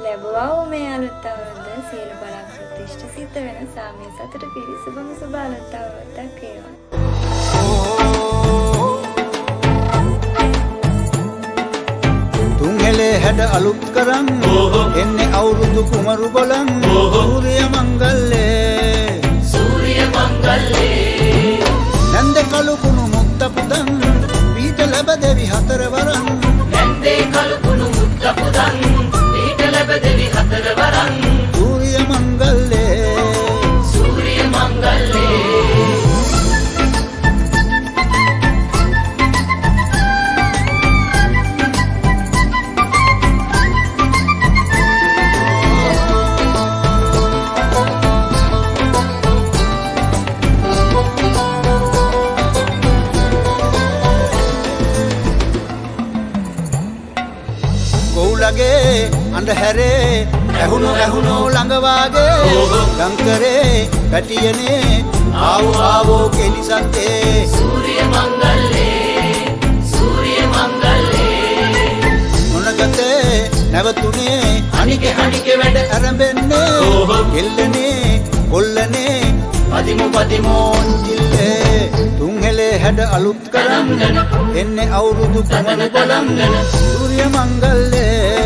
ලැබුවා මේ අලුත් අවුරුද්ද සියලු බලාපොරොත්තු ඉෂ්ට සිද්ධ වෙන සාමය සතුට පිරි සුබම සුබ අලුත් අවුරුද්දක් වේවා. තුන්හෙලේ හැඩ අලුත් කරන් එන්නේ අවුරුදු කුමරු බලන් සූර්ය මංගල්ලේ නන්ද කලු කුණු මුක්ත පුදන් පීඨ ලැබ දෙවි හතර වරන් නන්දේ කලු කුණු මුක්ත පුදන් පීඨ ලැබ දෙවි හතර වරන් සූර්ය මංගල්ලේ ගොවුලගේ අඳුරේ ඇහුණු ළඟ වාගේ ගංකරේ පැටියනේ ආවෝ කෙලිසත්තේ සූර්ය මංගල්ලේ මොනගතේ නැවතුනේ හනිකේ වැඩ අරඹෙන්නේ කෙල්ලනේ කොල්ලනේ පදිමෝන්ජිල්ලේ තුන්හෙලේ හැඩ අලුත් කරන් එන්නේ අවුරුදු කුමරු බලන් සූර්ය මංගල්ලේ